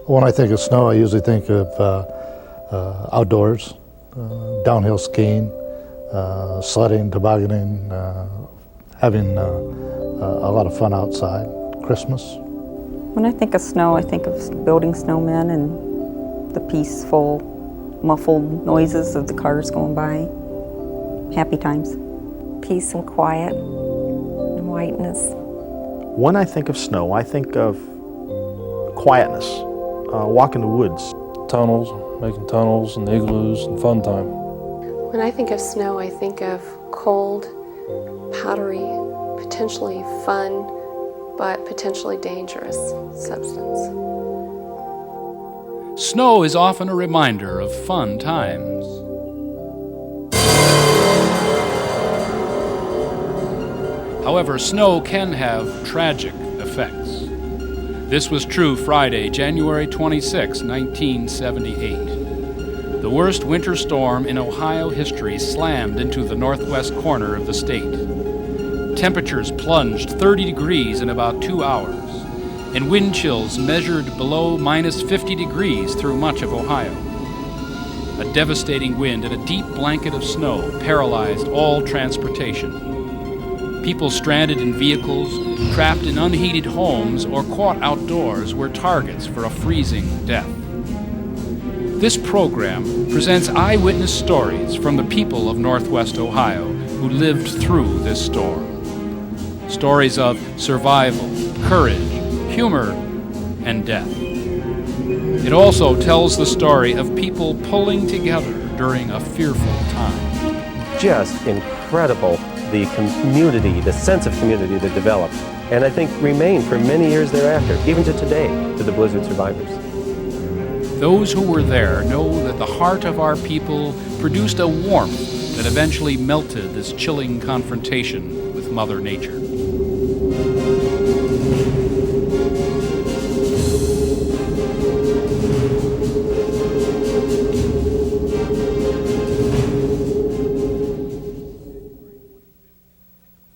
When I think of snow, I usually think of outdoors, downhill skiing, sledding, tobogganing, having a lot of fun outside, Christmas. When I think of snow, I think of building snowmen and the peaceful, muffled noises of the cars going by. Happy times. Peace and quiet and whiteness. When I think of snow, I think of quietness, walk in the woods. Tunnels, making tunnels and igloos and fun time. When I think of snow, I think of cold, powdery, potentially fun, but potentially dangerous substance. Snow is often a reminder of fun times. However, snow can have tragic effects. This was true Friday, January 26, 1978. The worst winter storm in Ohio history slammed into the northwest corner of the state. Temperatures plunged 30 degrees in about 2 hours, and wind chills measured below minus 50 degrees through much of Ohio. A devastating wind and a deep blanket of snow paralyzed all transportation. People stranded in vehicles, trapped in unheated homes, or caught outdoors were targets for a freezing death. This program presents eyewitness stories from the people of Northwest Ohio who lived through this storm. Stories of survival, courage, humor, and death. It also tells the story of people pulling together during a fearful time. Just incredible, the community, the sense of community that developed, and I think remained for many years thereafter, even to today, to the blizzard survivors. Those who were there know that the heart of our people produced a warmth that eventually melted this chilling confrontation with Mother Nature.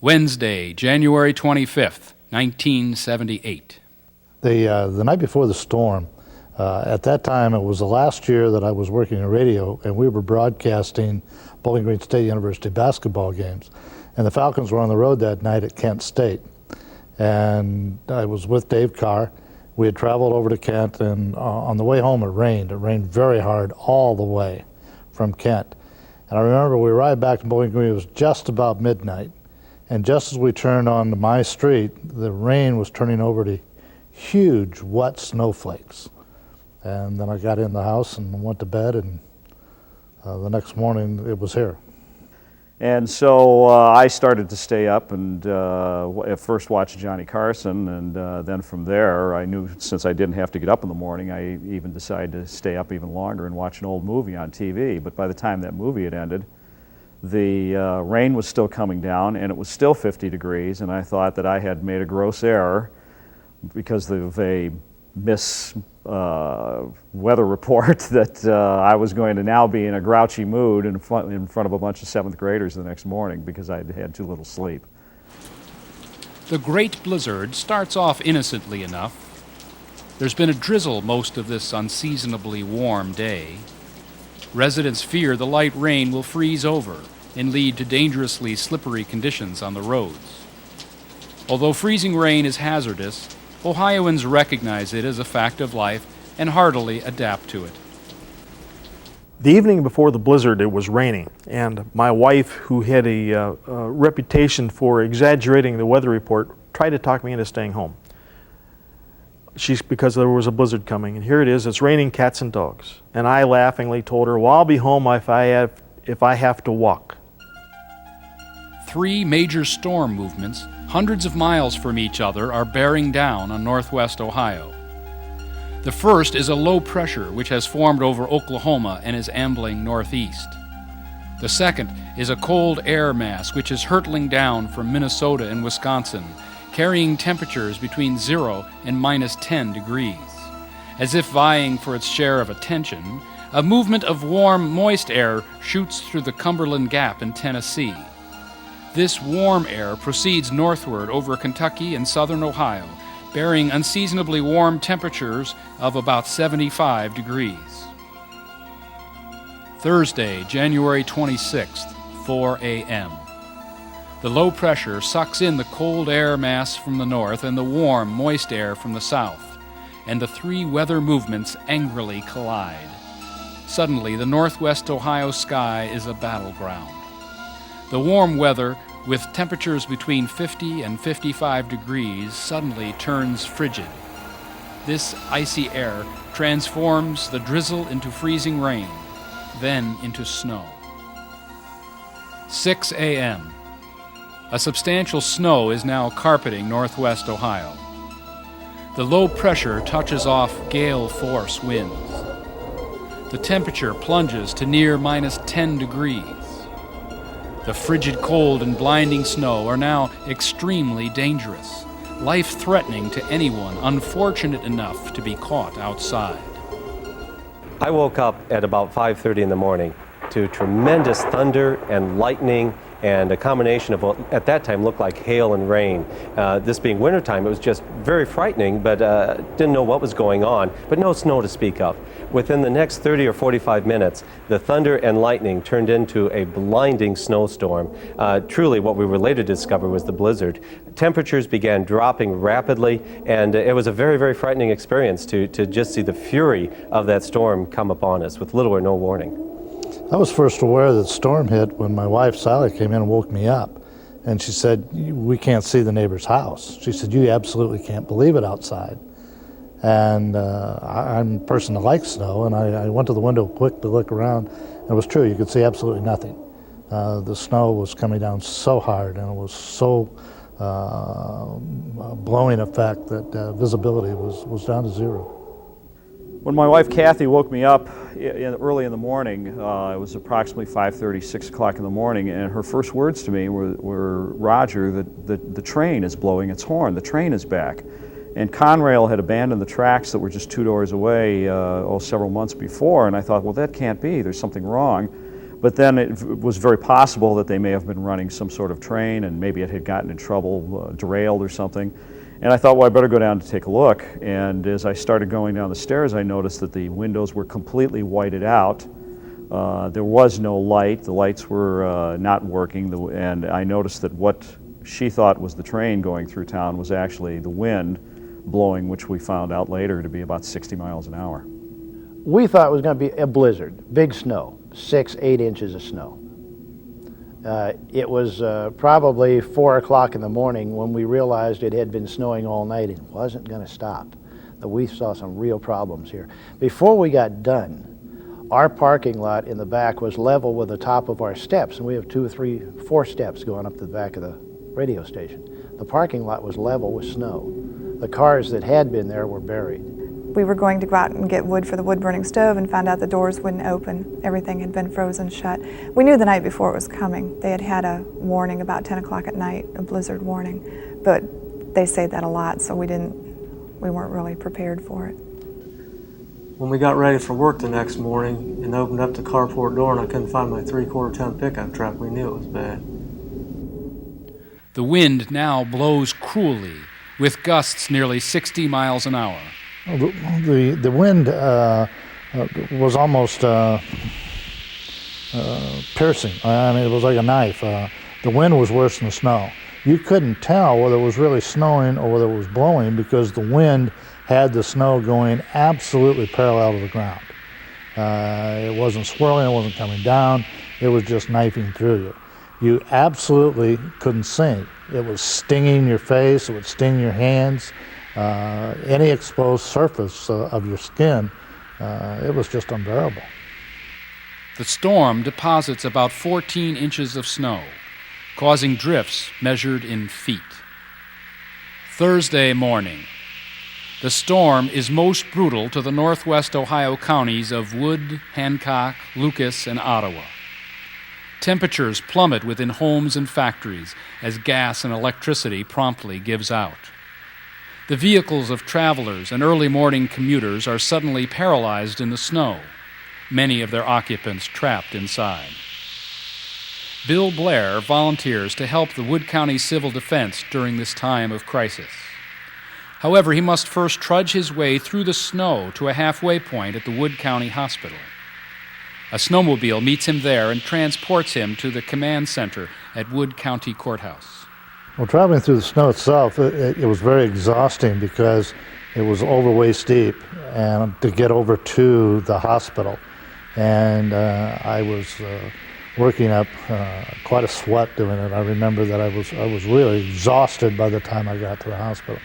Wednesday, January 25th, 1978. The night before the storm, at that time it was the last year that I was working in radio, and we were broadcasting Bowling Green State University basketball games. And the Falcons were on the road that night at Kent State. And I was with Dave Carr. We had traveled over to Kent, and on the way home it rained. It rained very hard all the way from Kent. And I remember we arrived back to Bowling Green, it was just about midnight. And just as we turned onto my street, the rain was turning over to huge wet snowflakes. And then I got in the house and went to bed, and the next morning it was here. And so I started to stay up and at first watched Johnny Carson, and then from there I knew, since I didn't have to get up in the morning, I even decided to stay up even longer and watch an old movie on TV. But by the time that movie had ended, the rain was still coming down, and it was still 50 degrees, and I thought that I had made a gross error because of a weather report that I was going to now be in a grouchy mood in front of a bunch of 7th graders the next morning because I had too little sleep. The great blizzard starts off innocently enough. There's been a drizzle most of this unseasonably warm day. Residents fear the light rain will freeze over and lead to dangerously slippery conditions on the roads. Although freezing rain is hazardous, Ohioans recognize it as a fact of life and heartily adapt to it. The evening before the blizzard, it was raining, and my wife, who had a reputation for exaggerating the weather report, tried to talk me into staying home. Because there was a blizzard coming, and here it is, it's raining cats and dogs. And I laughingly told her, well, I'll be home if I have to walk. 3 major storm movements, hundreds of miles from each other, are bearing down on northwest Ohio. The first is a low pressure which has formed over Oklahoma and is ambling northeast. The second is a cold air mass which is hurtling down from Minnesota and Wisconsin, carrying temperatures between 0 and minus 10 degrees. As if vying for its share of attention, a movement of warm, moist air shoots through the Cumberland Gap in Tennessee. This warm air proceeds northward over Kentucky and southern Ohio, bearing unseasonably warm temperatures of about 75 degrees. Thursday, January 26th, 4 a.m. The low pressure sucks in the cold air mass from the north and the warm, moist air from the south, and the three weather movements angrily collide. Suddenly, the northwest Ohio sky is a battleground. The warm weather, with temperatures between 50 and 55 degrees, suddenly turns frigid. This icy air transforms the drizzle into freezing rain, then into snow. 6 a.m. A substantial snow is now carpeting northwest Ohio. The low pressure touches off gale force winds. The temperature plunges to near -10 degrees. The frigid cold and blinding snow are now extremely dangerous, life-threatening to anyone unfortunate enough to be caught outside. I woke up at about 5:30 in the morning to tremendous thunder and lightning and a combination of what at that time looked like hail and rain. This being wintertime, it was just very frightening, but didn't know what was going on, but no snow to speak of. Within the next 30 or 45 minutes, the thunder and lightning turned into a blinding snowstorm. Truly, what we were later discovered was the blizzard. Temperatures began dropping rapidly, and it was a very, very frightening experience to just see the fury of that storm come upon us with little or no warning. I was first aware that the storm hit when my wife Sally came in and woke me up. And she said, "We can't see the neighbor's house." She said, "You absolutely can't believe it outside." And I'm a person that likes snow, and I went to the window quick to look around. And it was true, you could see absolutely nothing. The snow was coming down so hard, and it was so blowing effect that visibility was down to zero. When my wife Kathy woke me up early in the morning, it was approximately 5:30, 6 o'clock in the morning, and her first words to me were "Roger, the train is blowing its horn, the train is back." And Conrail had abandoned the tracks that were just 2 doors away several months before, and I thought, well, that can't be, there's something wrong. But then it was very possible that they may have been running some sort of train, and maybe it had gotten in trouble, derailed or something. And I thought, well, I better go down to take a look. And as I started going down the stairs, I noticed that the windows were completely whited out. There was no light. The lights were not working. And I noticed that what she thought was the train going through town was actually the wind blowing, which we found out later to be about 60 miles an hour. We thought it was going to be a blizzard, big snow, 6-8 inches of snow. It was probably 4 o'clock in the morning when we realized it had been snowing all night and wasn't going to stop. That we saw some real problems here. Before we got done, our parking lot in the back was level with the top of our steps, and we have 2, 3, 4 steps going up to the back of the radio station. The parking lot was level with snow. The cars that had been there were buried. We were going to go out and get wood for the wood-burning stove and found out the doors wouldn't open. Everything had been frozen shut. We knew the night before it was coming. They had had a warning about 10 o'clock at night, a blizzard warning, but they say that a lot, so we weren't really prepared for it. When we got ready for work the next morning and opened up the carport door and I couldn't find my 3/4 ton pickup truck, we knew it was bad. The wind now blows cruelly, with gusts nearly 60 miles an hour. The wind was almost piercing. I mean, it was like a knife. The wind was worse than the snow. You couldn't tell whether it was really snowing or whether it was blowing because the wind had the snow going absolutely parallel to the ground. It wasn't swirling, it wasn't coming down, it was just knifing through you. You absolutely couldn't see. It was stinging your face, it would sting your hands. Any exposed surface of your skin, it was just unbearable. The storm deposits about 14 inches of snow, causing drifts measured in feet. Thursday morning. The storm is most brutal to the northwest Ohio counties of Wood, Hancock, Lucas, and Ottawa. Temperatures plummet within homes and factories as gas and electricity promptly gives out. The vehicles of travelers and early morning commuters are suddenly paralyzed in the snow, many of their occupants trapped inside. Bill Blair volunteers to help the Wood County Civil Defense during this time of crisis. However, he must first trudge his way through the snow to a halfway point at the Wood County Hospital. A snowmobile meets him there and transports him to the command center at Wood County Courthouse. Well, traveling through the snow itself, it was very exhausting because it was over waist deep and to get over to the hospital. And I was working up quite a sweat doing it. I remember that I was really exhausted by the time I got to the hospital.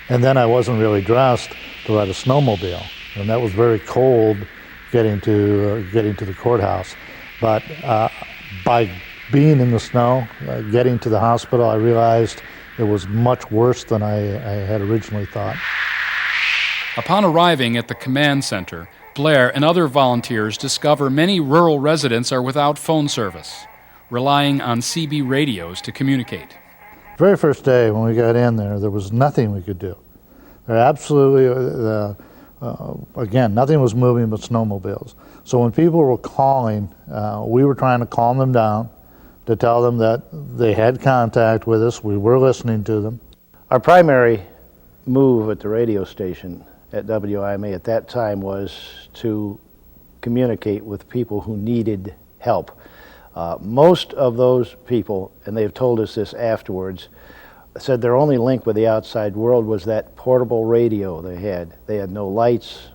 And then I wasn't really dressed to ride a snowmobile, and that was very cold getting to the courthouse. But by being in the snow, getting to the hospital, I realized it was much worse than I had originally thought. Upon arriving at the command center, Blair and other volunteers discover many rural residents are without phone service, relying on CB radios to communicate. Very first day when we got in there was nothing we could do. There absolutely, again, nothing was moving but snowmobiles. So when people were calling, we were trying to calm them down, to tell them that they had contact with us, we were listening to them. Our primary move at the radio station at WIMA at that time was to communicate with people who needed help. Most of those people, and they've told us this afterwards, said their only link with the outside world was that portable radio they had. They had no lights.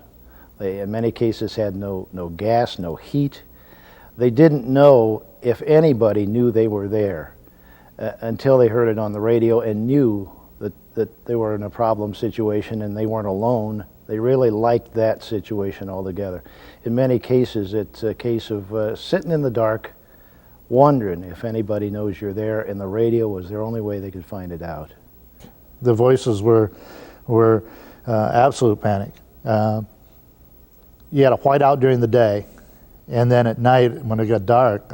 They, in many cases, had no gas, no heat. They didn't know if anybody knew they were there until they heard it on the radio and knew that they were in a problem situation and they weren't alone. They really liked that situation altogether. In many cases, it's a case of sitting in the dark, wondering if anybody knows you're there, and the radio was their only way they could find it out. The voices were absolute panic. You had a whiteout during the day, and then at night when it got dark,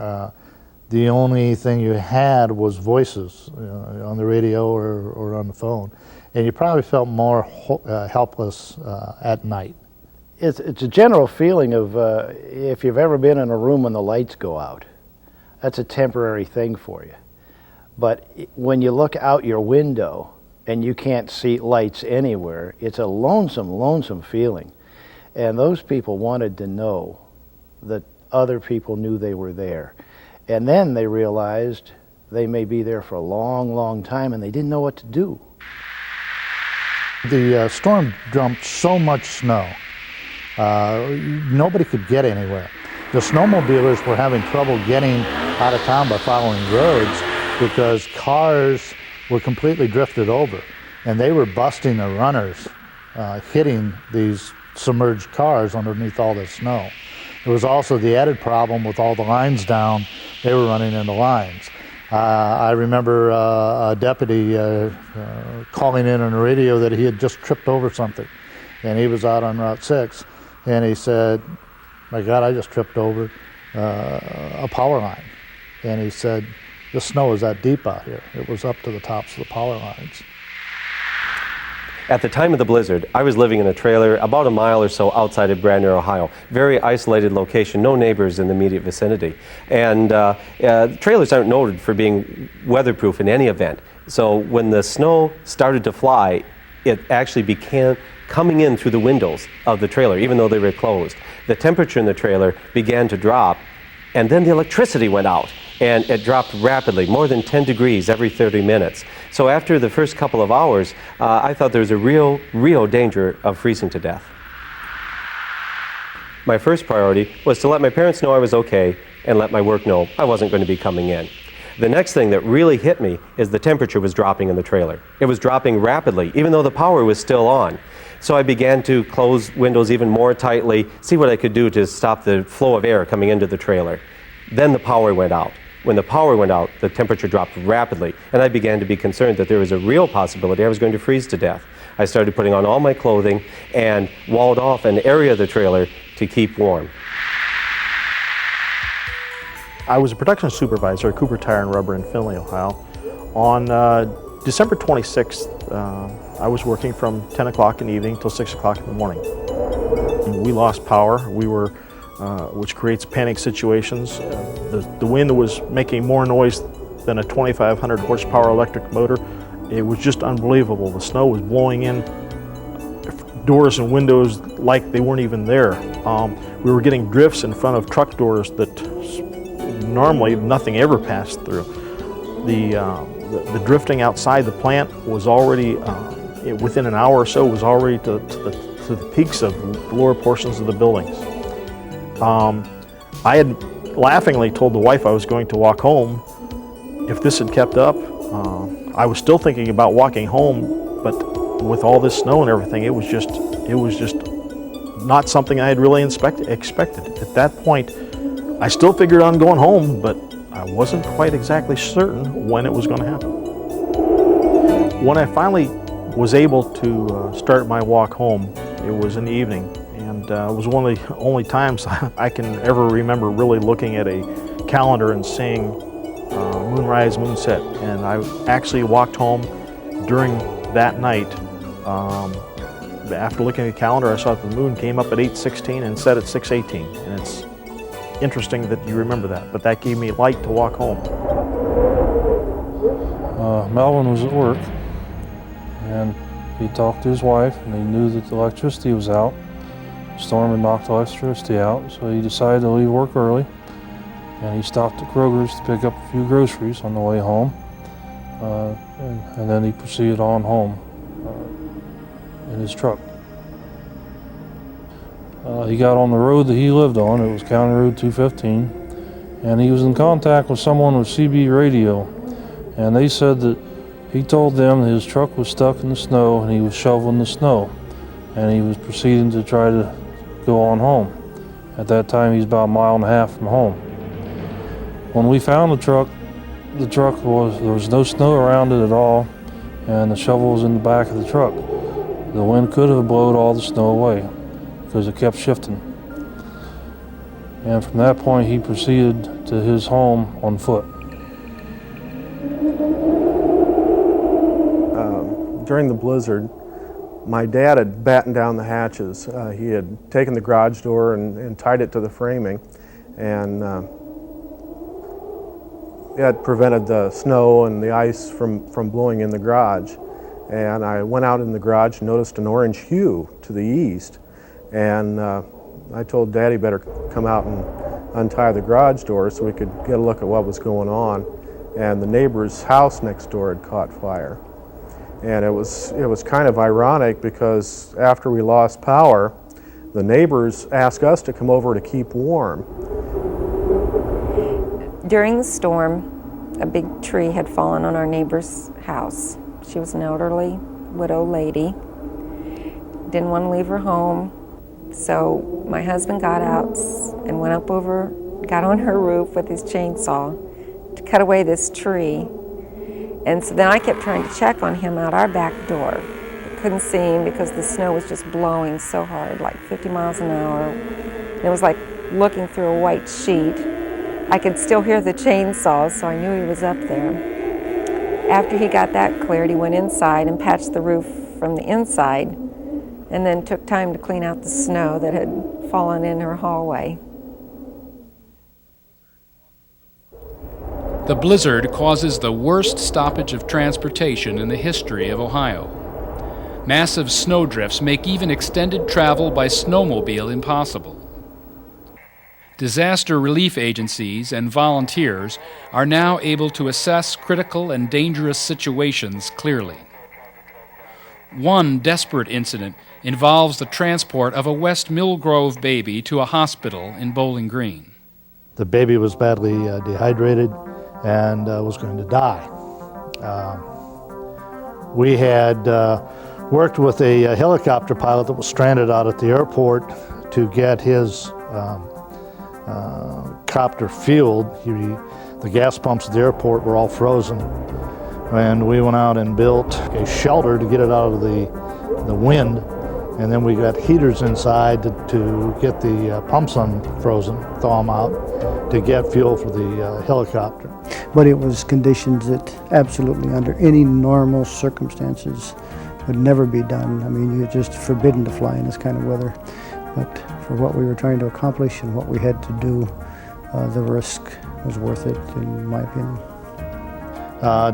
the only thing you had was voices on the radio or on the phone, and you probably felt more helpless at night. It's a general feeling of if you've ever been in a room when the lights go out. That's a temporary thing for you. But when you look out your window and you can't see lights anywhere, it's a lonesome, lonesome feeling. And those people wanted to know that other people knew they were there. And then they realized they may be there for a long, long time and they didn't know what to do. The storm dumped so much snow, nobody could get anywhere. The snowmobilers were having trouble getting out of town by following roads because cars were completely drifted over, and they were busting the runners, hitting these submerged cars underneath all this snow. There was also the added problem with all the lines down, they were running into lines. I remember a deputy calling in on the radio that he had just tripped over something, and he was out on Route 6, and he said, "My God, I just tripped over a power line." And he said, "The snow is that deep out here." It was up to the tops of the power lines. At the time of the blizzard, I was living in a trailer about a mile or so outside of Brandner, Ohio. Very isolated location, no neighbors in the immediate vicinity. And trailers aren't noted for being weatherproof in any event. So when the snow started to fly, it actually began coming in through the windows of the trailer, even though they were closed. The temperature in the trailer began to drop, and then the electricity went out, and it dropped rapidly, more than 10 degrees every 30 minutes. So after the first couple of hours, I thought there was a real danger of freezing to death. My first priority was to let my parents know I was okay and let my work know I wasn't going to be coming in. The next thing that really hit me is the temperature was dropping in the trailer. It was dropping rapidly, even though the power was still on. So I began to close windows even more tightly, see what I could do to stop the flow of air coming into the trailer. Then the power went out. When the power went out, the temperature dropped rapidly, and I began to be concerned that there was a real possibility I was going to freeze to death. I started putting on all my clothing and walled off an area of the trailer to keep warm. I was a production supervisor at Cooper Tire and Rubber in Findlay, Ohio. On December 26th, I was working from 10 o'clock in the evening till 6 o'clock in the morning. We lost power. We were, which creates panic situations. The wind was making more noise than a 2,500 horsepower electric motor. It was just unbelievable. The snow was blowing in doors and windows like they weren't even there. We were getting drifts in front of truck doors that normally nothing ever passed through. The drifting outside the plant was already, within an hour or so, was already to the peaks of the lower portions of the buildings. I had laughingly told the wife I was going to walk home. If this had kept up, I was still thinking about walking home, but with all this snow and everything, it was just not something I had really expected. At that point, I still figured on going home, but I wasn't quite exactly certain when it was going to happen. When I finally was able to start my walk home, it was in the evening, and it was one of the only times I can ever remember really looking at a calendar and seeing moonrise, moonset. And I actually walked home during that night. After looking at the calendar, I saw that the moon came up at 8:16 and set at 6:18, and it's interesting that you remember that, but that gave me light to walk home. Melvin was at work, and he talked to his wife, and he knew that the electricity was out. The storm had knocked the electricity out, so he decided to leave work early, and he stopped at Kroger's to pick up a few groceries on the way home, and then he proceeded on home in his truck. He got on the road that he lived on. It was County Road 215, and he was in contact with someone with CB radio, and they said that he told them that his truck was stuck in the snow and he was shoveling the snow, and he was proceeding to try to go on home. At that time, he's about a mile and a half from home. When we found the truck there was no snow around it at all, and the shovel was in the back of the truck. The wind could have blown all the snow away because it kept shifting. And from that point, he proceeded to his home on foot. During the blizzard, my dad had battened down the hatches. He had taken the garage door and tied it to the framing, and it prevented the snow and the ice from blowing in the garage. And I went out in the garage and noticed an orange hue to the east, and I told Dad he better come out and untie the garage door so we could get a look at what was going on. And the neighbor's house next door had caught fire. And it was kind of ironic because after we lost power, the neighbors asked us to come over to keep warm. During the storm, a big tree had fallen on our neighbor's house. She was an elderly widow lady, didn't want to leave her home. So my husband got out and went up over, got on her roof with his chainsaw to cut away this tree. And so then I kept trying to check on him out our back door. I couldn't see him because the snow was just blowing so hard, like 50 miles an hour. It was like looking through a white sheet. I could still hear the chainsaw, so I knew he was up there. After he got that cleared, he went inside and patched the roof from the inside, and then took time to clean out the snow that had fallen in her hallway. The blizzard causes the worst stoppage of transportation in the history of Ohio. Massive snowdrifts make even extended travel by snowmobile impossible. Disaster relief agencies and volunteers are now able to assess critical and dangerous situations clearly. One desperate incident involves the transport of a West Millgrove baby to a hospital in Bowling Green. The baby was badly dehydrated and was going to die. We had worked with a helicopter pilot that was stranded out at the airport to get his copter fueled. The gas pumps at the airport were all frozen, and we went out and built a shelter to get it out of the wind, and then we got heaters inside to get the pumps unfrozen, thaw them out, to get fuel for the helicopter. But it was conditions that absolutely under any normal circumstances would never be done. I mean, you're just forbidden to fly in this kind of weather. But for what we were trying to accomplish and what we had to do, the risk was worth it, in my opinion.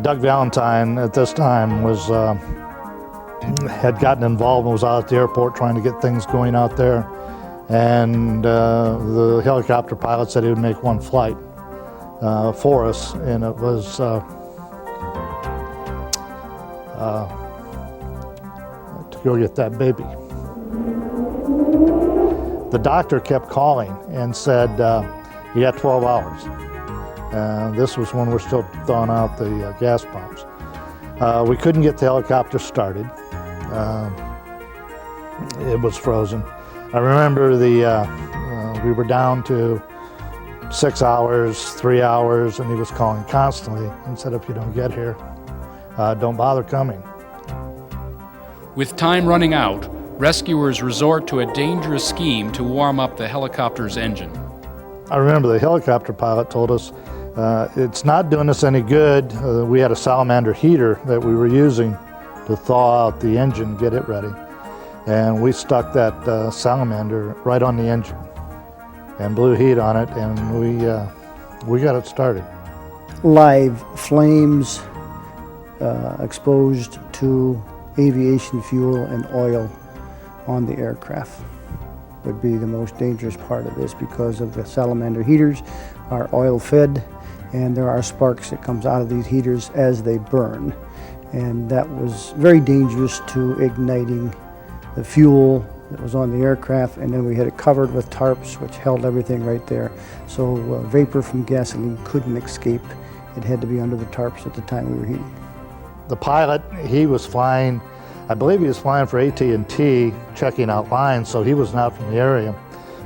Doug Valentine at this time was had gotten involved and was out at the airport trying to get things going out there. And the helicopter pilot said he would make one flight for us, and it was to go get that baby. The doctor kept calling and said, you got 12 hours. This was when we're still thawing out the gas pumps. We couldn't get the helicopter started. It was frozen. I remember we were down to 6 hours, 3 hours, and he was calling constantly and said, if you don't get here, don't bother coming. With time running out, rescuers resort to a dangerous scheme to warm up the helicopter's engine. I remember the helicopter pilot told us, it's not doing us any good. We had a salamander heater that we were using to thaw out the engine, get it ready. And we stuck that salamander right on the engine and blew heat on it, and we got it started. Live flames exposed to aviation fuel and oil on the aircraft would be the most dangerous part of this, because of the salamander heaters are oil fed, and there are sparks that comes out of these heaters as they burn. And that was very dangerous to igniting the fuel that was on the aircraft, and then we had it covered with tarps which held everything right there. So vapor from gasoline couldn't escape. It had to be under the tarps at the time we were heating. The pilot, he was flying, I believe he was flying for AT&T, checking out lines, so he was not from the area.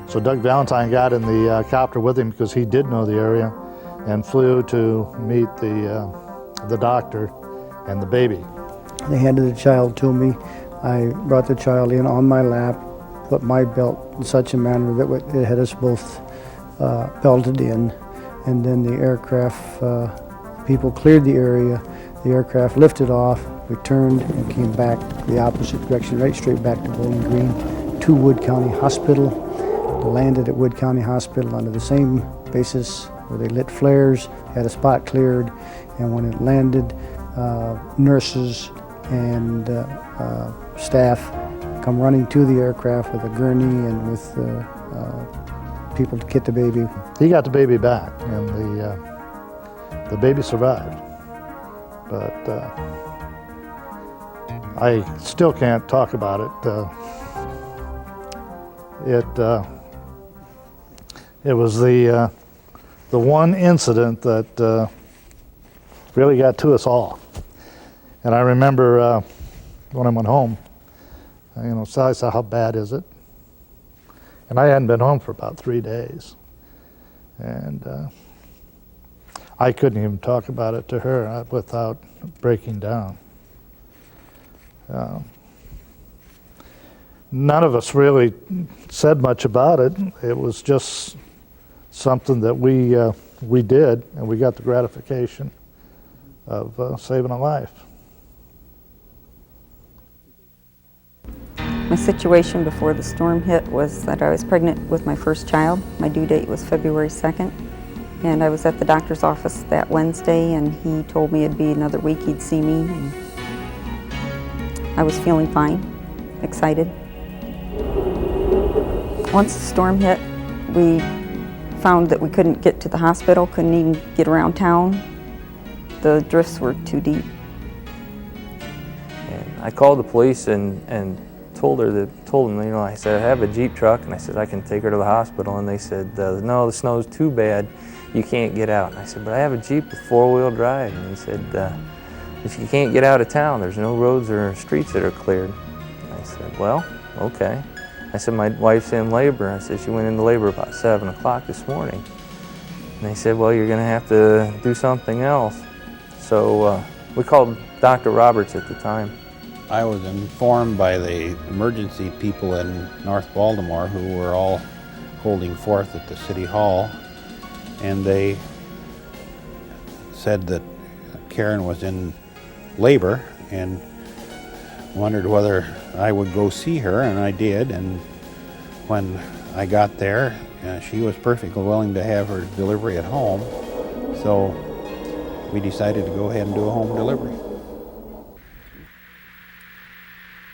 So Doug Valentine got in the copter with him because he did know the area, and flew to meet the doctor and the baby. They handed the child to me. I brought the child in on my lap, put my belt in such a manner that it had us both belted in, and then the aircraft, people cleared the area, the aircraft lifted off, we turned and came back the opposite direction, right straight back to Bowling Green, to Wood County Hospital. Landed at Wood County Hospital under the same basis where they lit flares, had a spot cleared, and when it landed, nurses and staff come running to the aircraft with a gurney and with people to get the baby. He got the baby back, and the baby survived. But I still can't talk about it. It was the one incident that really got to us all. And I remember when I went home, Sally said, how bad is it? And I hadn't been home for about 3 days. And I couldn't even talk about it to her without breaking down. None of us really said much about it. It was just something that we did, and we got the gratification of saving a life. My situation before the storm hit was that I was pregnant with my first child. My due date was February 2nd, and I was at the doctor's office that Wednesday, and he told me it'd be another week he'd see me. And I was feeling fine, excited. Once the storm hit, we found that we couldn't get to the hospital, couldn't even get around town. The drifts were too deep. And I called the police and told them, I said, I have a Jeep truck, and I said, I can take her to the hospital. And they said, no, the snow's too bad, you can't get out. And I said, but I have a Jeep with four-wheel drive. And he said, if you can't get out of town, there's no roads or streets that are cleared. And I said, well, okay. I said, my wife's in labor. I said, she went into labor about 7 o'clock this morning. And they said, well, you're going to have to do something else. So we called Dr. Roberts at the time. I was informed by the emergency people in North Baltimore, who were all holding forth at the City Hall, and they said that Karen was in labor and wondered whether I would go see her, and I did. And when I got there, she was perfectly willing to have her delivery at home, so we decided to go ahead and do a home delivery.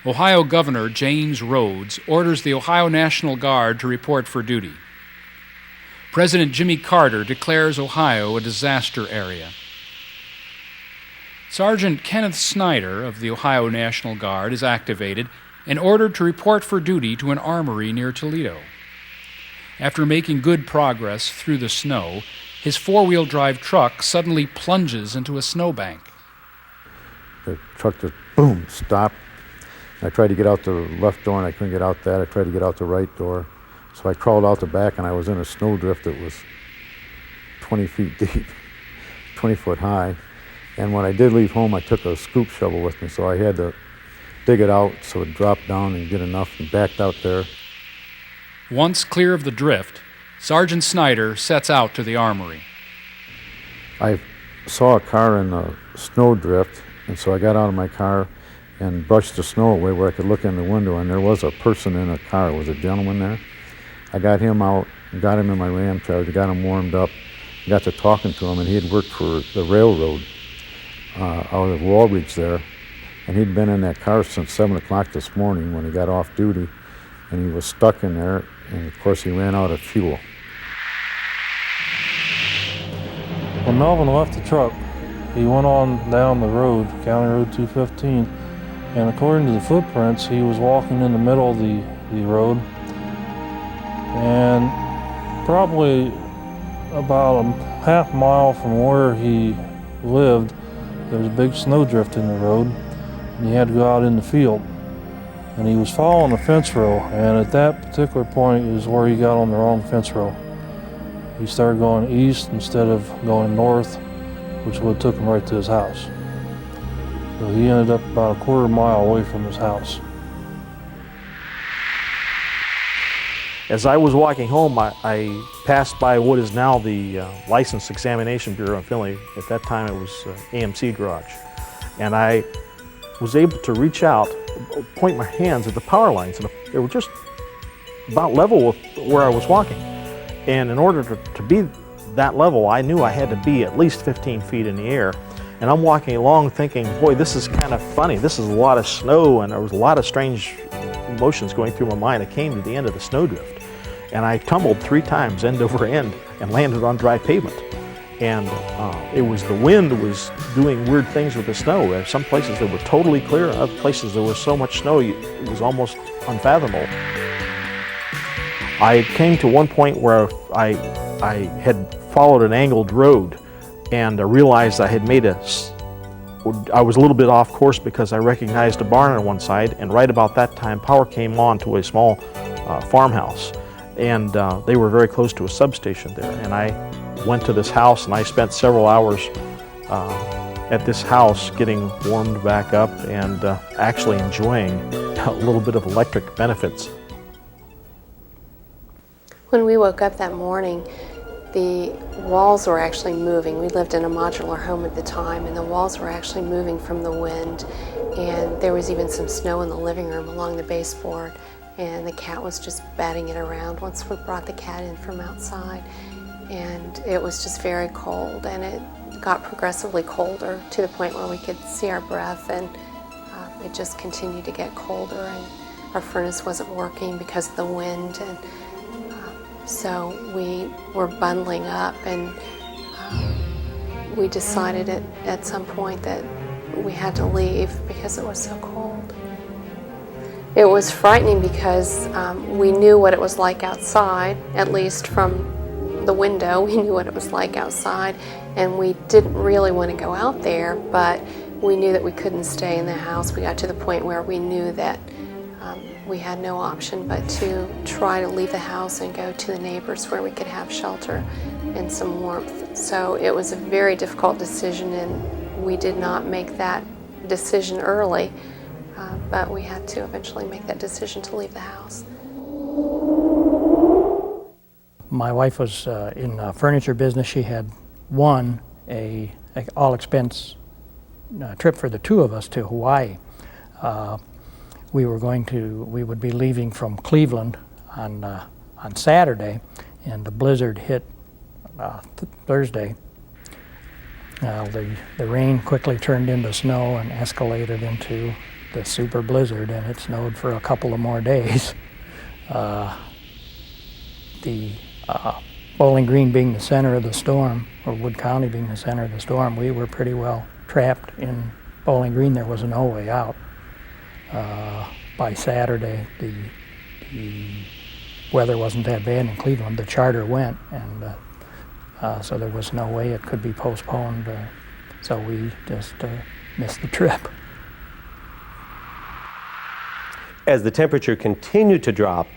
Ohio Governor James Rhodes orders the Ohio National Guard to report for duty. President Jimmy Carter declares Ohio a disaster area. Sergeant Kenneth Snyder of the Ohio National Guard is activated and ordered to report for duty to an armory near Toledo. After making good progress through the snow, his four-wheel drive truck suddenly plunges into a snowbank. The truck just, boom, stopped. I tried to get out the left door and I couldn't get out that. I tried to get out the right door. So I crawled out the back and I was in a snowdrift that was 20 feet deep, 20 foot high. And when I did leave home, I took a scoop shovel with me, so I had to dig it out so it dropped down and get enough and backed out there. Once clear of the drift, Sergeant Snyder sets out to the armory. I saw a car in a snowdrift, and so I got out of my car and brushed the snow away where I could look in the window, and there was a person in a car. It was a gentleman there. I got him out, got him in my Ram Charger, got him warmed up, got to talking to him, and he had worked for the railroad out of Walbridge there, and he'd been in that car since 7 o'clock this morning when he got off duty, and he was stuck in there, and of course he ran out of fuel. When Melvin left the truck, he went on down the road, County Road 215, and according to the footprints, he was walking in the middle of the road, and probably about a half mile from where he lived, there was a big snowdrift in the road, and he had to go out in the field. And he was following a fence row, and at that particular point is where he got on the wrong fence row. He started going east instead of going north, which would have took him right to his house. So he ended up about a quarter mile away from his house. As I was walking home, I passed by what is now the License Examination Bureau in Findlay. At that time it was AMC Garage. And I was able to reach out, point my hands at the power lines, and they were just about level with where I was walking. And in order to be that level, I knew I had to be at least 15 feet in the air. And I'm walking along thinking, boy, this is kind of funny. This is a lot of snow, and there was a lot of strange emotions going through my mind. I came to the end of the snowdrift, and I tumbled 3 times end over end and landed on dry pavement. And it was the wind was doing weird things with the snow. Some places that were totally clear, other places there was so much snow it was almost unfathomable. I came to one point where I had followed an angled road, and I realized I had made I was a little bit off course because I recognized a barn on one side, and right about that time power came on to a small farmhouse, and they were very close to a substation there. And I went to this house, and I spent several hours at this house getting warmed back up and actually enjoying a little bit of electric benefits. When we woke up that morning, the walls were actually moving. We lived in a modular home at the time, and the walls were actually moving from the wind. And there was even some snow in the living room along the baseboard, and the cat was just batting it around once we brought the cat in from outside. And it was just very cold, and it got progressively colder to the point where we could see our breath, and it just continued to get colder, and our furnace wasn't working because of the wind. And so we were bundling up, and we decided at some point that we had to leave because it was so cold. It was frightening because we knew what it was like outside, at least from the window. We knew what it was like outside, and we didn't really want to go out there, but we knew that we couldn't stay in the house. We got to the point where we knew that we had no option but to try to leave the house and go to the neighbors where we could have shelter and some warmth. So it was a very difficult decision, and we did not make that decision early, but we had to eventually make that decision to leave the house. My wife was in the furniture business. She had won a all-expense trip for the two of us to Hawaii. We would be leaving from Cleveland on Saturday, and the blizzard hit Thursday. The rain quickly turned into snow and escalated into the super blizzard, and it snowed for a couple of more days. Bowling Green being the center of the storm, or Wood County being the center of the storm, we were pretty well trapped in Bowling Green. There was no way out. By Saturday, the weather wasn't that bad in Cleveland. The charter went, and so there was no way it could be postponed. So we just missed the trip. As the temperature continued to drop,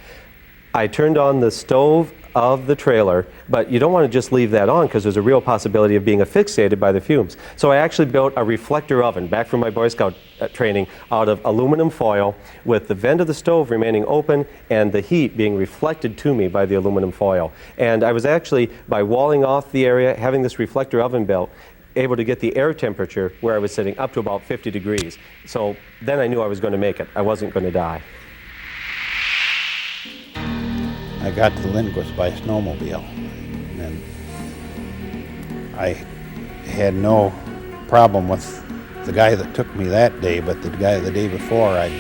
I turned on the stove of the trailer, but you don't want to just leave that on because there's a real possibility of being asphyxiated by the fumes. So I actually built a reflector oven back from my Boy Scout training out of aluminum foil with the vent of the stove remaining open and the heat being reflected to me by the aluminum foil. And I was actually, by walling off the area, having this reflector oven built, able to get the air temperature where I was sitting up to about 50 degrees. So then I knew I was going to make it. I wasn't going to die. I got to Linguist by snowmobile, and I had no problem with the guy that took me that day, but the guy the day before, I'd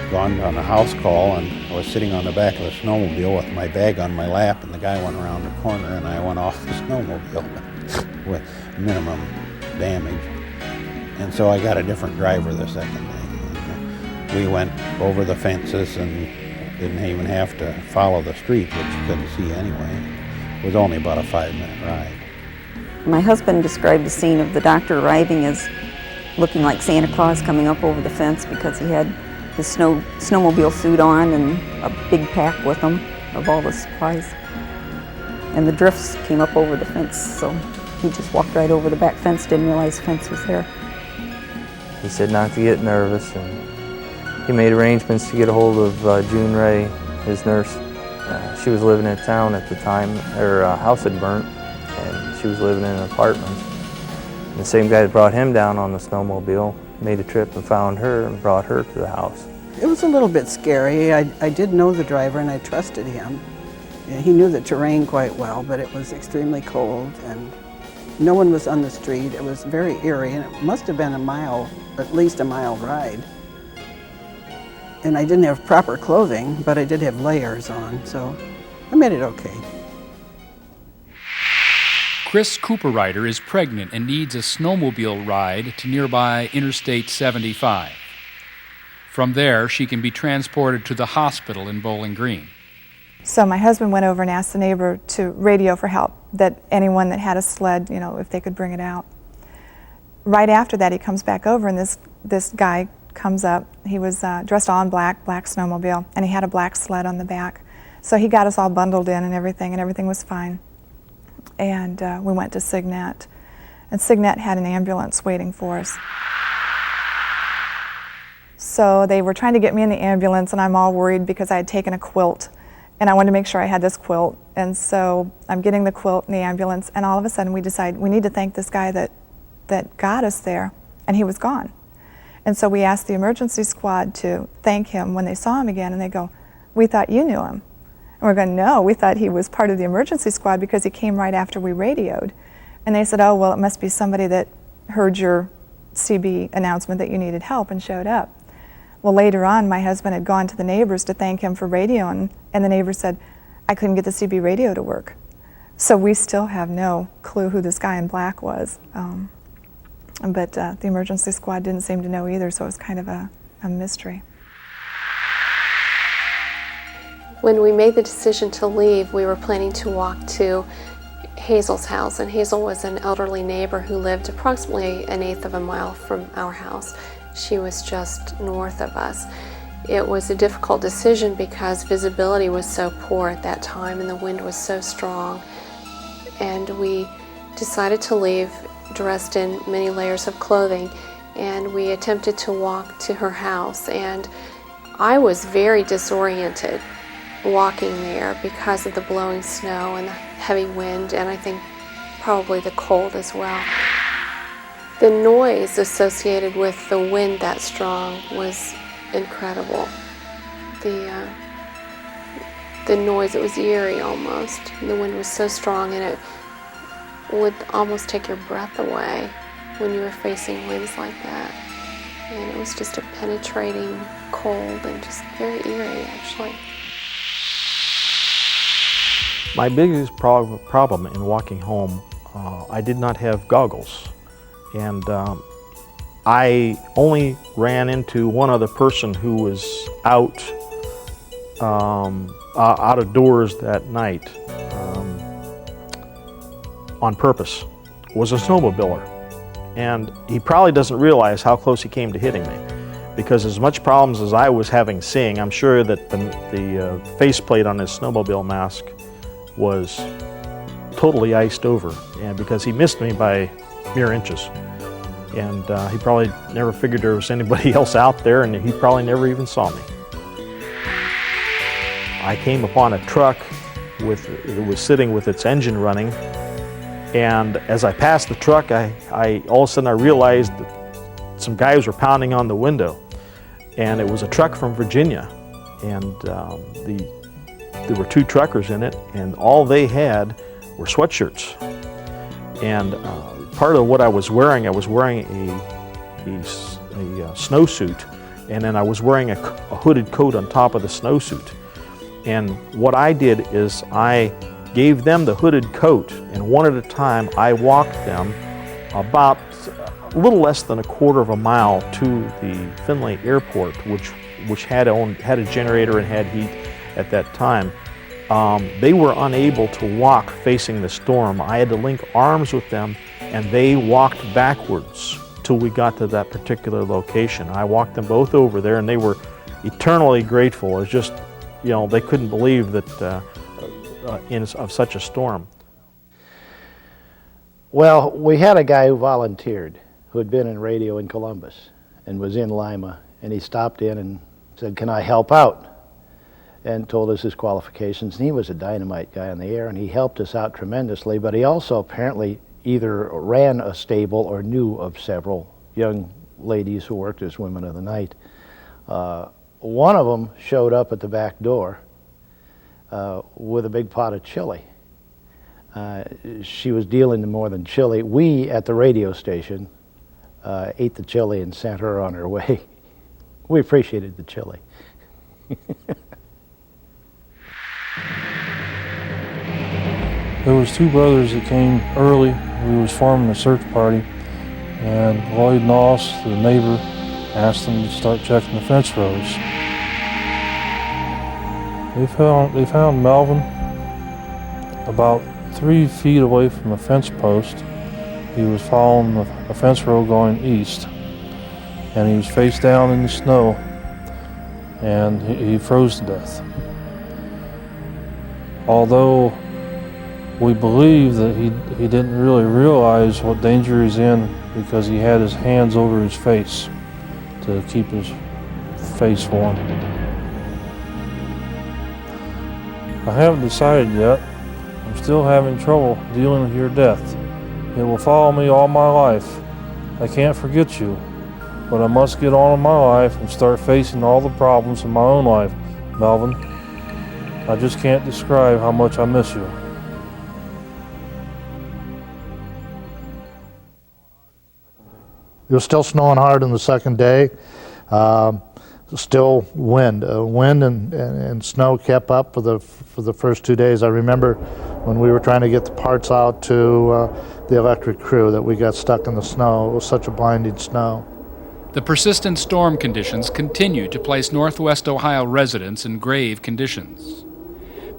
gone on a house call and I was sitting on the back of the snowmobile with my bag on my lap, and the guy went around the corner and I went off the snowmobile with minimum damage. And so I got a different driver the second day. And we went over the fences and didn't even have to follow the street, which you couldn't see anyway. It was only about a 5-minute ride. My husband described the scene of the doctor arriving as looking like Santa Claus coming up over the fence because he had his snowmobile suit on and a big pack with him of all the supplies. And the drifts came up over the fence, so he just walked right over the back fence, didn't realize the fence was there. He said not to get nervous, and he made arrangements to get a hold of June Ray, his nurse. She was living in town at the time. Her house had burnt, and she was living in an apartment. And the same guy that brought him down on the snowmobile made a trip and found her and brought her to the house. It was a little bit scary. I did know the driver and I trusted him. He knew the terrain quite well, but it was extremely cold and no one was on the street. It was very eerie, and it must have been a mile, at least a mile ride. And I didn't have proper clothing, but I did have layers on, so I made it okay. Chris Cooperrider is pregnant and needs a snowmobile ride to nearby Interstate 75. From there, she can be transported to the hospital in Bowling Green. So my husband went over and asked the neighbor to radio for help, that anyone that had a sled, you know, if they could bring it out. Right after that, he comes back over, and this guy comes up. He was dressed all in black snowmobile, and he had a black sled on the back. So he got us all bundled in and everything was fine. And we went to Signet, and Signet had an ambulance waiting for us. So they were trying to get me in the ambulance, and I'm all worried because I had taken a quilt, and I wanted to make sure I had this quilt. And so I'm getting the quilt in the ambulance, and all of a sudden we decide we need to thank this guy that got us there, and he was gone. And so we asked the emergency squad to thank him when they saw him again, and they go, "We thought you knew him." And we're going, "No, we thought he was part of the emergency squad because he came right after we radioed." And they said, "Oh, well, it must be somebody that heard your CB announcement that you needed help and showed up." Well, later on, my husband had gone to the neighbors to thank him for radioing, and the neighbor said, "I couldn't get the CB radio to work." So we still have no clue who this guy in black was. But the emergency squad didn't seem to know either, so it was kind of a mystery. When we made the decision to leave, we were planning to walk to Hazel's house, and Hazel was an elderly neighbor who lived approximately 1/8 of a mile from our house. She was just north of us. It was a difficult decision because visibility was so poor at that time and the wind was so strong. And we decided to leave dressed in many layers of clothing, and we attempted to walk to her house. And I was very disoriented walking there because of the blowing snow and the heavy wind, and I think probably the cold as well. The noise associated with the wind that strong was incredible. The noise, it was eerie almost. The wind was so strong, and it would almost take your breath away when you were facing winds like that. And it was just a penetrating cold and just very eerie, actually. My biggest problem in walking home, I did not have goggles. And I only ran into one other person who was out of doors that night on purpose, was a snowmobiler. And he probably doesn't realize how close he came to hitting me, because as much problems as I was having seeing, I'm sure that the faceplate on his snowmobile mask was totally iced over, and because he missed me by mere inches. And he probably never figured there was anybody else out there, and he probably never even saw me. I came upon a truck it was sitting with its engine running, and as I passed the truck, I all of a sudden I realized that some guys were pounding on the window, and it was a truck from Virginia, and there were two truckers in it, and all they had were sweatshirts. And part of what I was wearing a snowsuit, and then I was wearing a hooded coat on top of the snowsuit. And what I did is I gave them the hooded coat, and one at a time I walked them about a little less than a quarter of a mile to the Findlay Airport, which had a generator and had heat at that time. They were unable to walk facing the storm. I had to link arms with them, and they walked backwards till we got to that particular location. I walked them both over there, and they were eternally grateful. It's just, you know, they couldn't believe that of such a storm. Well, we had a guy who volunteered, who had been in radio in Columbus and was in Lima, and he stopped in and said, "Can I help out?" and told us his qualifications. And he was a dynamite guy in the air, and he helped us out tremendously, but he also apparently either ran a stable or knew of several young ladies who worked as women of the night. One of them showed up at the back door with a big pot of chili. She was dealing in more than chili. We at the radio station ate the chili and sent her on her way. We appreciated the chili. There was two brothers that came early. We was forming a search party, and Lloyd Noss, the neighbor, asked them to start checking the fence rows. They found Melvin about 3 feet away from a fence post. He was following a fence row going east, and he was face down in the snow, and he froze to death. Although we believe that he didn't really realize what danger he's in, because he had his hands over his face to keep his face warm. I haven't decided yet. I'm still having trouble dealing with your death. It will follow me all my life. I can't forget you, but I must get on in my life and start facing all the problems in my own life, Melvin. I just can't describe how much I miss you. It was still snowing hard on the second day. Still wind. Wind and snow kept up for the first 2 days. I remember when we were trying to get the parts out to the electric crew that we got stuck in the snow. It was such a blinding snow. The persistent storm conditions continue to place Northwest Ohio residents in grave conditions.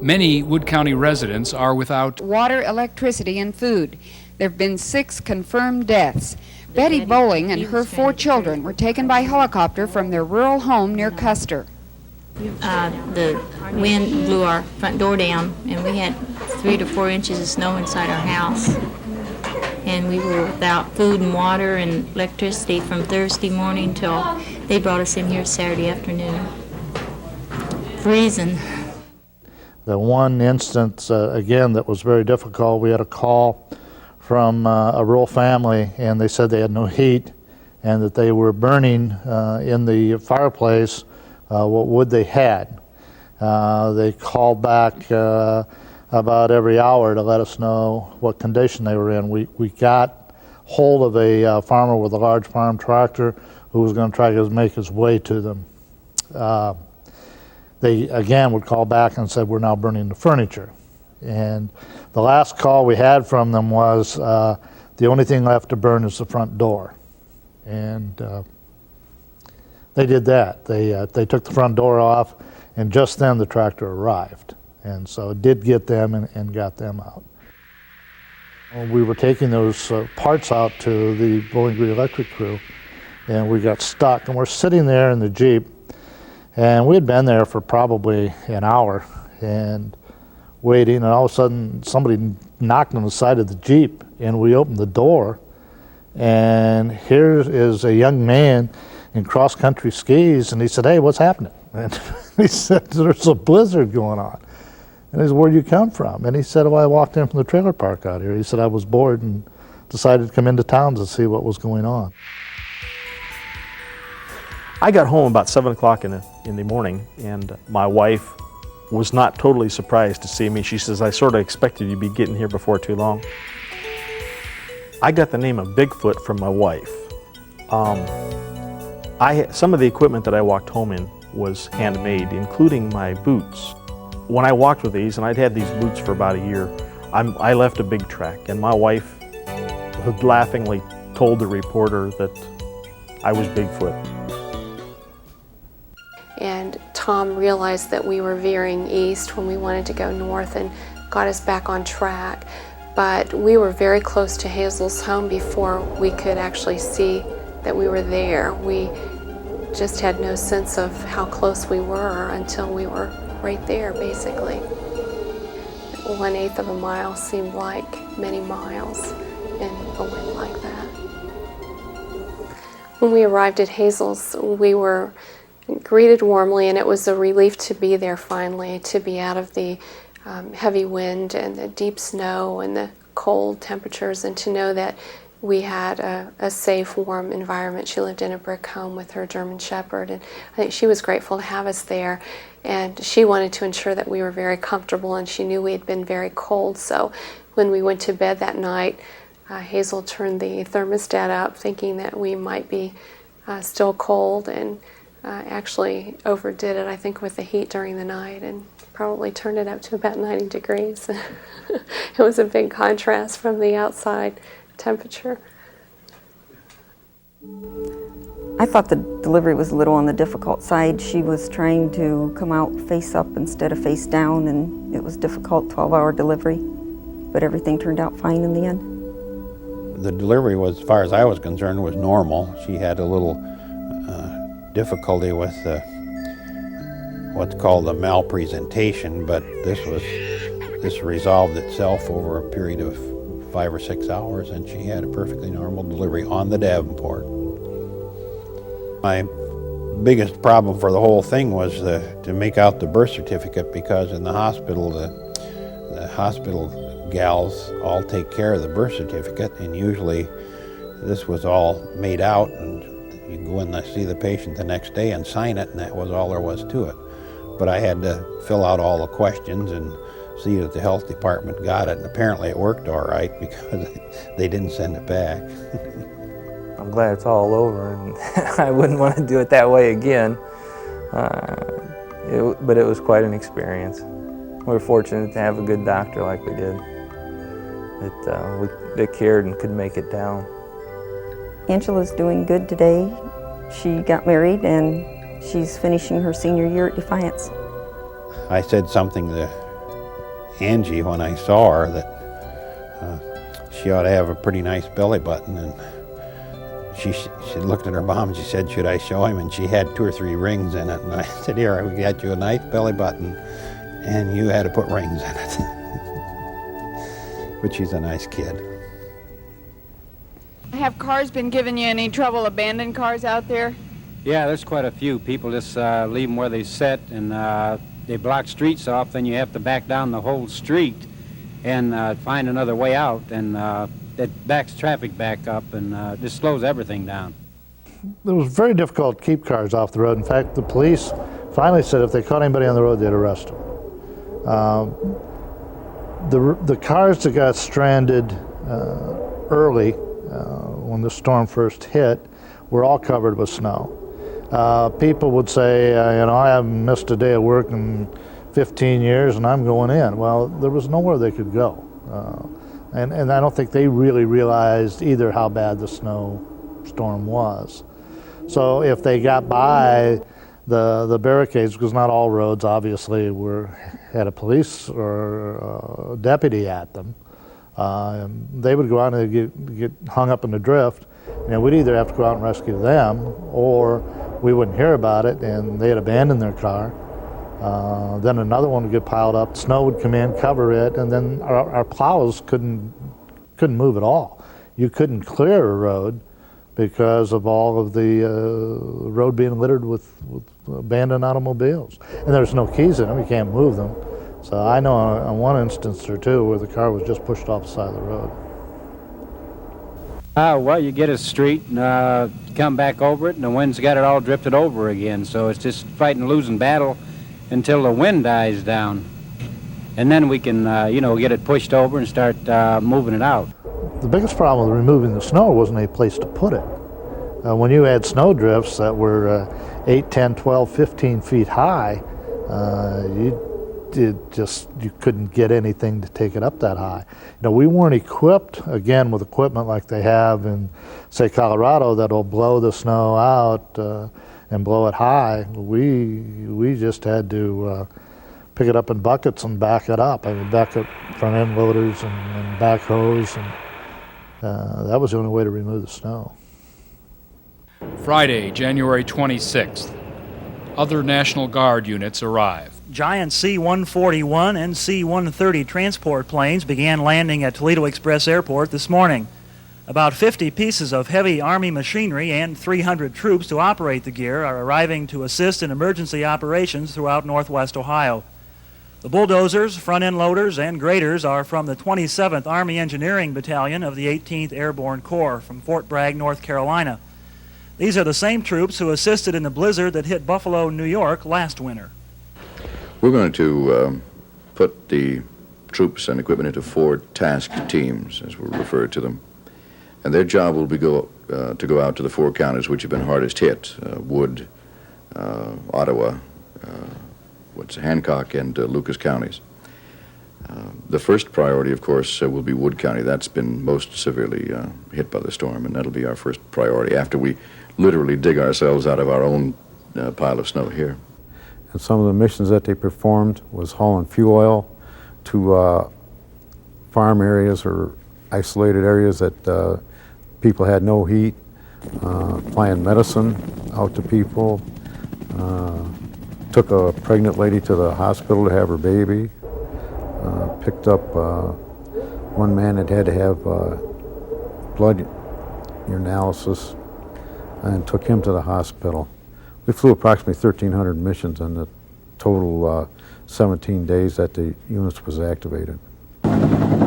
Many Wood County residents are without water, electricity, and food. There have been 6 confirmed deaths. Betty Bowling and her 4 children were taken by helicopter from their rural home near Custer. The wind blew our front door down, and we had 3 to 4 inches of snow inside our house. And we were without food and water and electricity from Thursday morning till they brought us in here Saturday afternoon. Freezing. The one instance, again, that was very difficult, we had a call from a rural family, and they said they had no heat and that they were burning in the fireplace what wood they had. They called back about every hour to let us know what condition they were in. We got hold of a farmer with a large farm tractor who was going to try to make his way to them. They again would call back and said, we're now burning the furniture. And the last call we had from them was, the only thing left to burn is the front door. And they did that. They took the front door off, and just then the tractor arrived. And so it did get them and got them out. We were taking those parts out to the Bowling Green electric crew, and we got stuck. And we're sitting there in the Jeep, and we had been there for probably an hour and waiting, and all of a sudden somebody knocked on the side of the Jeep, and we opened the door, and here is a young man in cross-country skis, and he said, hey, what's happening? And he said, there's a blizzard going on. And I said, where'd you come from? And he said, well, I walked in from the trailer park out here. He said, I was bored and decided to come into town to see what was going on. I got home about 7 o'clock in the morning, and my wife was not totally surprised to see me. She says, I sort of expected you to be getting here before too long. I got the name of Bigfoot from my wife. Some of the equipment that I walked home in was handmade, including my boots. When I walked with these, and I'd had these boots for about a year, I left a big track, and my wife laughingly told the reporter that I was Bigfoot. And Tom realized that we were veering east when we wanted to go north and got us back on track. But we were very close to Hazel's home before we could actually see that we were there. We just had no sense of how close we were until we were right there, basically. 1/8 of a mile seemed like many miles in a wind like that. When we arrived at Hazel's, we were greeted warmly, and it was a relief to be there finally, to be out of the heavy wind and the deep snow and the cold temperatures, and to know that we had a safe, warm environment. She lived in a brick home with her German Shepherd, and I think she was grateful to have us there. And she wanted to ensure that we were very comfortable, and she knew we had been very cold. So when we went to bed that night, Hazel turned the thermostat up, thinking that we might be still cold, and actually overdid it, I think, with the heat during the night, and probably turned it up to about 90 degrees. It was a big contrast from the outside temperature. I thought the delivery was a little on the difficult side. She was trying to come out face up instead of face down, and it was difficult, 12-hour delivery, but everything turned out fine in the end. The delivery was, as far as I was concerned, was normal. She had a little difficulty with what's called the malpresentation, but this resolved itself over a period of 5 or 6 hours, and she had a perfectly normal delivery on the Davenport. My biggest problem for the whole thing was to make out the birth certificate, because in the hospital, the hospital gals all take care of the birth certificate, and usually this was all made out, and you go in and see the patient the next day and sign it, and that was all there was to it. But I had to fill out all the questions and see that the health department got it, and apparently it worked all right because they didn't send it back. I'm glad it's all over, and I wouldn't want to do it that way again. But it was quite an experience. We were fortunate to have a good doctor like we did, that cared and could make it down. Angela's doing good today. She got married, and she's finishing her senior year at Defiance. I said something to Angie when I saw her that she ought to have a pretty nice belly button, and she looked at her mom and she said, should I show him? And she had 2 or 3 rings in it, and I said, here, we got you a nice belly button, and you had to put rings in it. But she's a nice kid. Have cars been giving you any trouble, abandoned cars out there? Yeah, there's quite a few. People just leave them where they sit, and they block streets off. Then you have to back down the whole street and find another way out, and it backs traffic back up and just slows everything down. It was very difficult to keep cars off the road. In fact, the police finally said if they caught anybody on the road, they'd arrest them. The cars that got stranded early when the storm first hit were all covered with snow. People would say, I haven't missed a day of work in 15 years and I'm going in. Well, there was nowhere they could go. And I don't think they really realized either how bad the snowstorm was. So if they got by the barricades, because not all roads obviously had a police or a deputy at them, they would go out and get hung up in the drift. We'd either have to go out and rescue them, or we wouldn't hear about it and they'd abandon their car. Then another one would get piled up, snow would come in, cover it, and then our plows couldn't move at all. You couldn't clear a road because of all of the road being littered with abandoned automobiles. And there's no keys in them, you can't move them. So I know on one instance or two where the car was just pushed off the side of the road. Well, you get a street and come back over it, and the wind's got it all drifted over again. So it's just fighting a losing battle until the wind dies down. And then we can, get it pushed over and start moving it out. The biggest problem with removing the snow wasn't a place to put it. When you had snow drifts that were 8, 10, 12, 15 feet high, you couldn't get anything to take it up that high. We weren't equipped, again, with equipment like they have in, say, Colorado that'll blow the snow out and blow it high. We just had to pick it up in buckets and back it up. Back up front end loaders and backhoes, and that was the only way to remove the snow. Friday, January 26th. Other National Guard units arrive. Giant C-141 and C-130 transport planes began landing at Toledo Express Airport this morning. About 50 pieces of heavy Army machinery and 300 troops to operate the gear are arriving to assist in emergency operations throughout northwest Ohio. The bulldozers, front-end loaders, and graders are from the 27th Army Engineering Battalion of the 18th Airborne Corps from Fort Bragg, North Carolina. These are the same troops who assisted in the blizzard that hit Buffalo, New York last winter. We're going to put the troops and equipment into 4 task teams, as we refer to them. And their job will be to go out to the 4 counties which have been hardest hit, Wood, Ottawa, Hancock, and Lucas counties. The first priority, of course, will be Wood County. That's been most severely hit by the storm, and that'll be our first priority after we literally dig ourselves out of our own pile of snow here. And some of the missions that they performed was hauling fuel oil to farm areas or isolated areas that people had no heat, applying medicine out to people, took a pregnant lady to the hospital to have her baby, picked up one man that had to have blood urinalysis and took him to the hospital. We flew approximately 1,300 missions in the total 17 days that the units was activated.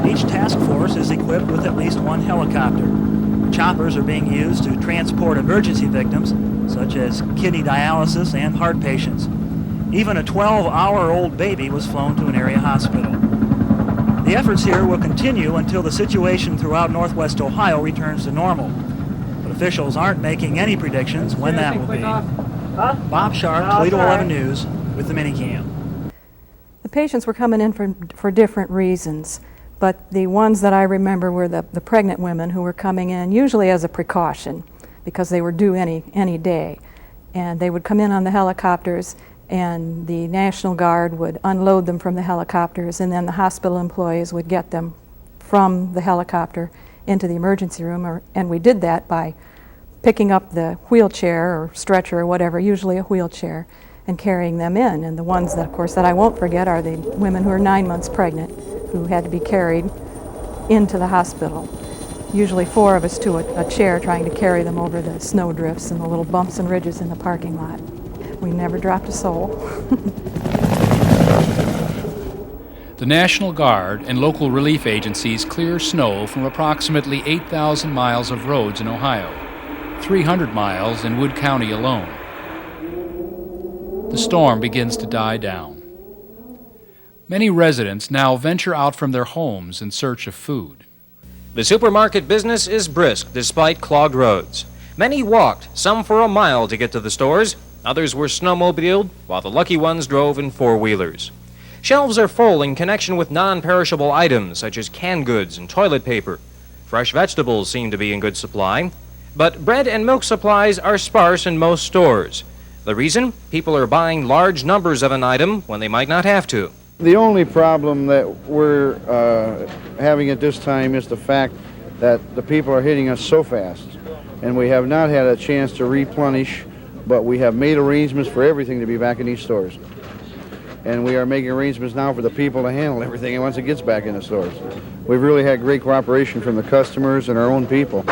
Each task force is equipped with at least 1 helicopter. The choppers are being used to transport emergency victims, such as kidney dialysis and heart patients. Even a 12-hour-old baby was flown to an area hospital. The efforts here will continue until the situation throughout northwest Ohio returns to normal. But officials aren't making any predictions when that will be. Bob Sharp, Toledo 11 News, with the minicam. The patients were coming in for different reasons, but the ones that I remember were the pregnant women who were coming in usually as a precaution because they were due any day. And they would come in on the helicopters, and the National Guard would unload them from the helicopters, and then the hospital employees would get them from the helicopter into the emergency room, and we did that by picking up the wheelchair or stretcher or whatever, usually a wheelchair, and carrying them in. And the ones that, of course, that I won't forget are the women who are 9 months pregnant who had to be carried into the hospital. Usually 4 of us to a chair trying to carry them over the snow drifts and the little bumps and ridges in the parking lot. We never dropped a soul. The National Guard and local relief agencies clear snow from approximately 8,000 miles of roads in Ohio, 300 miles in Wood County alone. The storm begins to die down. Many residents now venture out from their homes in search of food. The supermarket business is brisk despite clogged roads. Many walked, some for a mile to get to the stores. Others were snowmobiled, while the lucky ones drove in four-wheelers. Shelves are full in connection with non-perishable items such as canned goods and toilet paper. Fresh vegetables seem to be in good supply, but bread and milk supplies are sparse in most stores. The reason? People are buying large numbers of an item when they might not have to. The only problem that we're having at this time is the fact that the people are hitting us so fast, and we have not had a chance to replenish, but we have made arrangements for everything to be back in these stores. And we are making arrangements now for the people to handle everything once it gets back in the stores. We've really had great cooperation from the customers and our own people.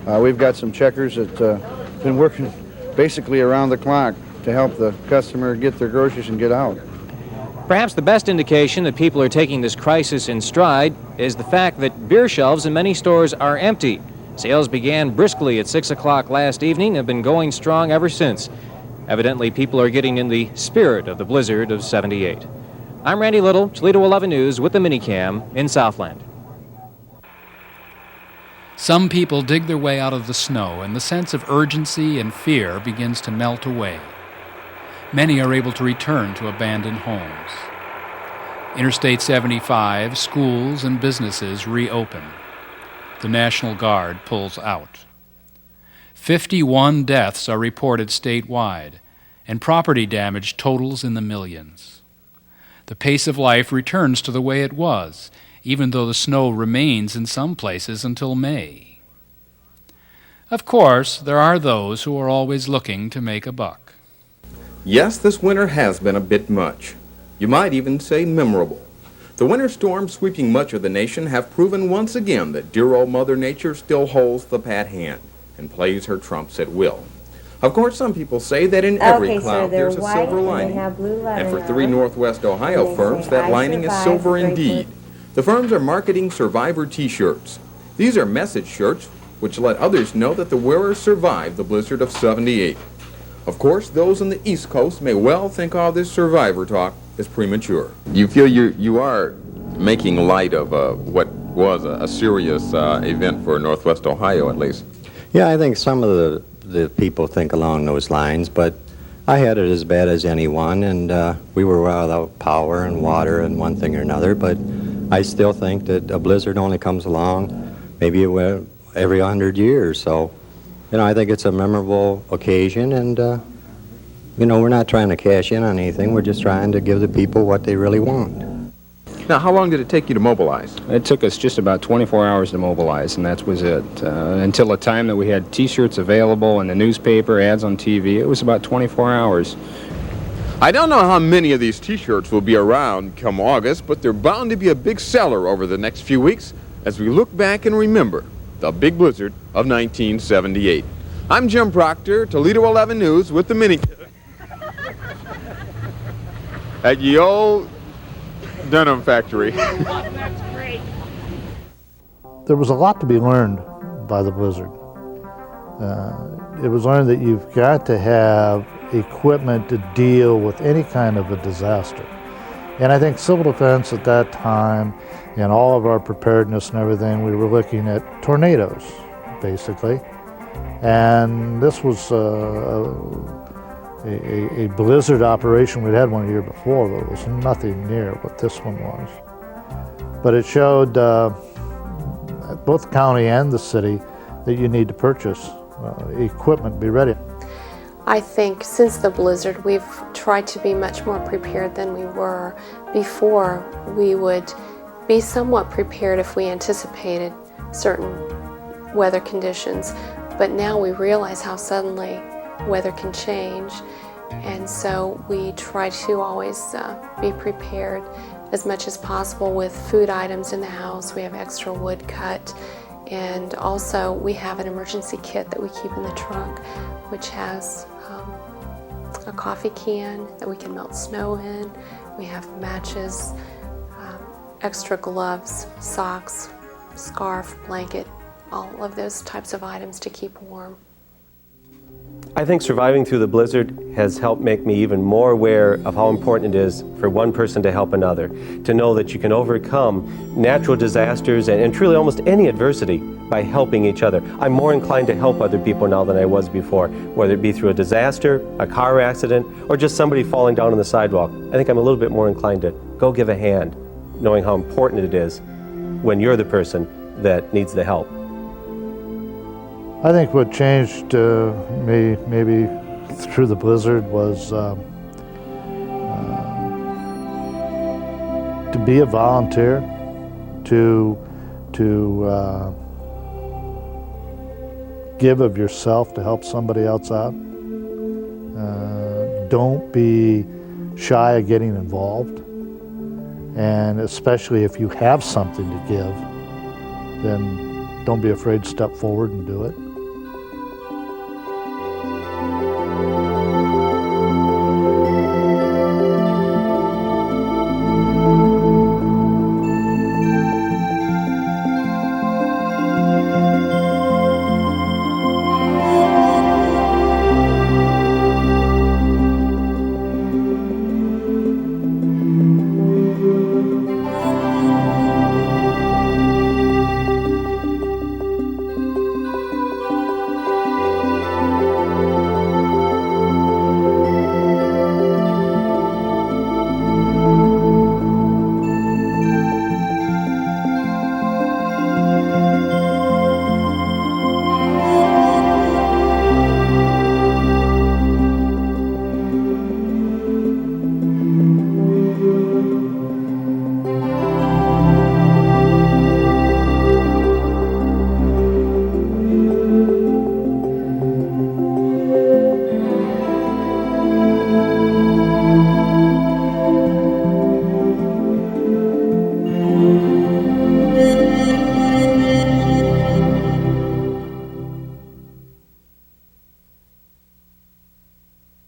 We've got some checkers that been working basically around the clock to help the customer get their groceries and get out. Perhaps the best indication that people are taking this crisis in stride is the fact that beer shelves in many stores are empty. Sales began briskly at 6 o'clock last evening and have been going strong ever since. Evidently, people are getting in the spirit of the blizzard of '78. I'm Randy Little, Toledo 11 News with the Minicam in Southland. Some people dig their way out of the snow, and the sense of urgency and fear begins to melt away. Many are able to return to abandoned homes. Interstate 75, schools and businesses reopen. The National Guard pulls out. 51 deaths are reported statewide, and property damage totals in the millions. The pace of life returns to the way it was, even though the snow remains in some places until May. Of course, there are those who are always looking to make a buck. Yes, this winter has been a bit much. You might even say memorable. The winter storms sweeping much of the nation have proven once again that dear old Mother Nature still holds the pat hand and plays her trumps at will. Of course, some people say that in every cloud there's a silver lining. And for 3 Northwest Ohio firms, that lining is silver indeed. The firms are marketing Survivor T-shirts. These are message shirts which let others know that the wearers survived the blizzard of '78. Of course, those on the East Coast may well think all this survivor talk is premature. You feel you are making light of what was a serious event for Northwest Ohio, at least? Yeah, I think some of the people think along those lines, but I had it as bad as anyone, and we were without power and water and one thing or another, but I still think that a blizzard only comes along maybe every 100 years, so I think it's a memorable occasion, and we're not trying to cash in on anything. We're just trying to give the people what they really want. Now, how long did it take you to mobilize? It took us just about 24 hours to mobilize, and that was it. Until the time that we had T-shirts available in the newspaper, ads on TV, it was about 24 hours. I don't know how many of these T-shirts will be around come August, but they're bound to be a big seller over the next few weeks as we look back and remember the big blizzard of 1978. I'm Jim Proctor, Toledo 11 News with the mini at ye old Dunham factory. There was a lot to be learned by the blizzard. It was learned that you've got to have equipment to deal with any kind of a disaster. And I think civil defense at that time, and all of our preparedness and everything, we were looking at tornadoes, basically. And this was a blizzard operation. We'd had one a year before, but it was nothing near what this one was. But it showed both the county and the city that you need to purchase equipment, be ready. I think since the blizzard, we've tried to be much more prepared than we were. Before, we would be somewhat prepared if we anticipated certain weather conditions, but now we realize how suddenly weather can change, and so we try to always be prepared as much as possible with food items in the house. We have extra wood cut, and also we have an emergency kit that we keep in the trunk, which has a coffee can that we can melt snow in. We have matches, extra gloves, socks, scarf, blanket, all of those types of items to keep warm. I think surviving through the blizzard has helped make me even more aware of how important it is for one person to help another, to know that you can overcome natural disasters and truly almost any adversity by helping each other. I'm more inclined to help other people now than I was before, whether it be through a disaster, a car accident, or just somebody falling down on the sidewalk. I think I'm a little bit more inclined to go give a hand, knowing how important it is when you're the person that needs the help. I think what changed me maybe through the blizzard was to be a volunteer, to give of yourself to help somebody else out. Don't be shy of getting involved, and especially if you have something to give, then don't be afraid to step forward and do it.